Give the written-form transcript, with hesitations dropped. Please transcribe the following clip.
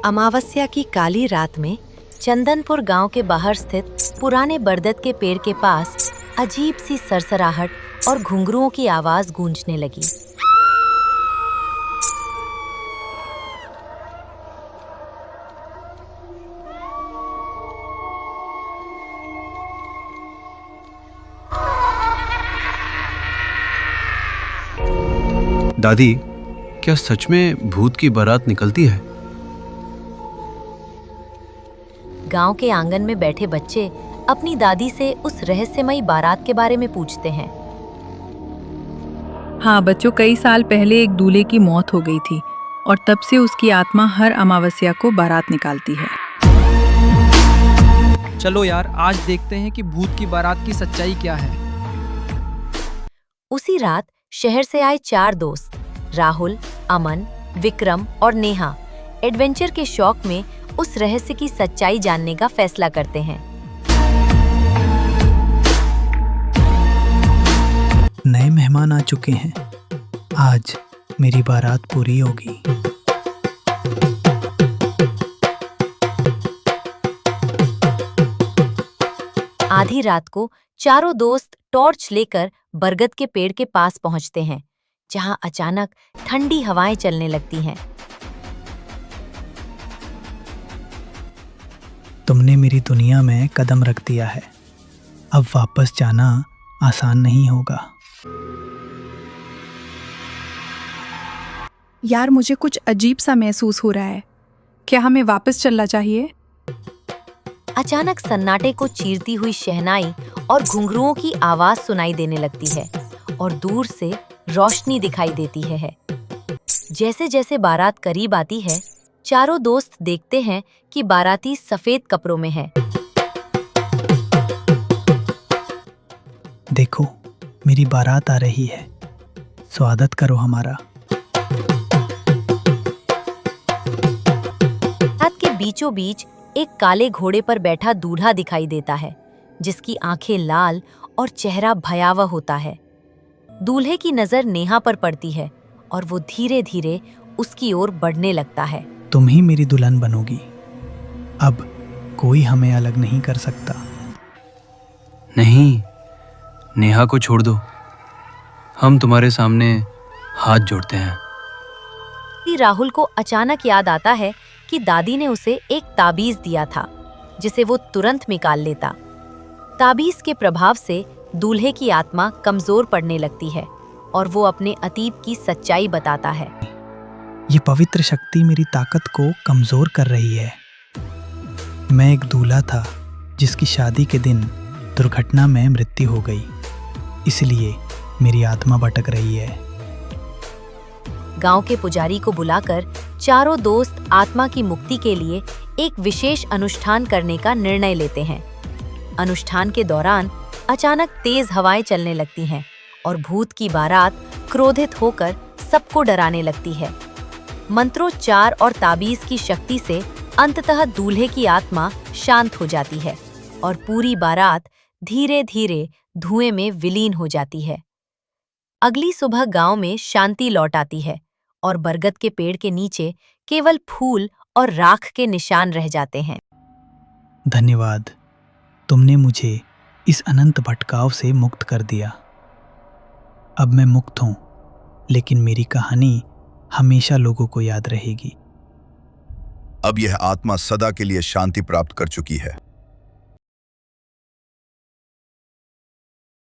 अमावस्या की काली रात में चंदनपुर गांव के बाहर स्थित पुराने बरगद के पेड़ के पास अजीब सी सरसराहट और घुंघरुओं की आवाज गूंजने लगी। दादी, क्या सच में भूत की बारात निकलती है? गांव के आंगन में बैठे बच्चे अपनी दादी से उस रहस्यमयी बारात के बारे में पूछते हैं। हाँ बच्चों, कई साल पहले एक दूल्हे की मौत हो गई थी और तब से उसकी आत्मा हर अमावस्या को बारात निकालती है। चलो यार, आज देखते हैं कि भूत की बारात की सच्चाई क्या है। उसी रात शहर से आए 4 दोस्त राहुल, अमन, विक्रम और नेहा एडवेंचर के शौक में उस रहस्य की सच्चाई जानने का फैसला करते हैं। नए मेहमान आ चुके हैं। आज मेरी बारात पूरी होगी। आधी रात को चारों दोस्त टॉर्च लेकर बरगद के पेड़ के पास पहुंचते हैं, जहां अचानक ठंडी हवाएं चलने लगती हैं। तुमने मेरी दुनिया में कदम रख दिया है। अब वापस जाना आसान नहीं होगा। यार, मुझे कुछ अजीब सा महसूस हो रहा है। क्या हमें वापस चलना चाहिए? अचानक सन्नाटे को चीरती हुई शहनाई और घुंघरुओं की आवाज सुनाई देने लगती है और दूर से रोशनी दिखाई देती है। जैसे जैसे बारात करीब आती है, चारों दोस्त देखते हैं कि बाराती सफेद कपड़ों में है। देखो, मेरी बारात आ रही है। स्वागत करो हमारा। रात के बीचों बीच एक काले घोड़े पर बैठा दूल्हा दिखाई देता है, जिसकी आंखें लाल और चेहरा भयावह होता है। दूल्हे की नजर नेहा पर पड़ती है और वो धीरे धीरे उसकी ओर बढ़ने लगता है। तुम ही मेरी दुल्हन बनोगी। अब कोई हमें अलग नहीं कर सकता। नहीं, नेहा को छोड़ दो। हम तुम्हारे सामने हाथ जोड़ते हैं। राहुल को अचानक याद आता है कि दादी ने उसे एक ताबीज दिया था, जिसे वो तुरंत निकाल लेता। ताबीज के प्रभाव से दूल्हे की आत्मा कमजोर पड़ने लगती है और वो अपने अतीत की सच्चाई बताता है। ये पवित्र शक्ति मेरी ताकत को कमजोर कर रही है। मैं एक दूल्हा था जिसकी शादी के दिन दुर्घटना में मृत्यु हो गई, इसलिए मेरी आत्मा भटक रही है। गांव के पुजारी को बुलाकर चारों दोस्त आत्मा की मुक्ति के लिए एक विशेष अनुष्ठान करने का निर्णय लेते हैं। अनुष्ठान के दौरान अचानक तेज हवाएं चलने लगती हैं और भूत की बारात क्रोधित होकर सबको डराने लगती है। मंत्रोच्चार और ताबीज की शक्ति से अंततः दूल्हे की आत्मा शांत हो जाती है और पूरी बारात धीरे धीरे धुएं में विलीन हो जाती है। अगली सुबह गांव में शांति लौट आती है और बरगद के पेड़ के नीचे केवल फूल और राख के निशान रह जाते हैं। धन्यवाद, तुमने मुझे इस अनंत भटकाव से मुक्त कर दिया। अब मैं मुक्त हूं, लेकिन मेरी कहानी हमेशा लोगों को याद रहेगी। अब यह आत्मा सदा के लिए शांति प्राप्त कर चुकी है।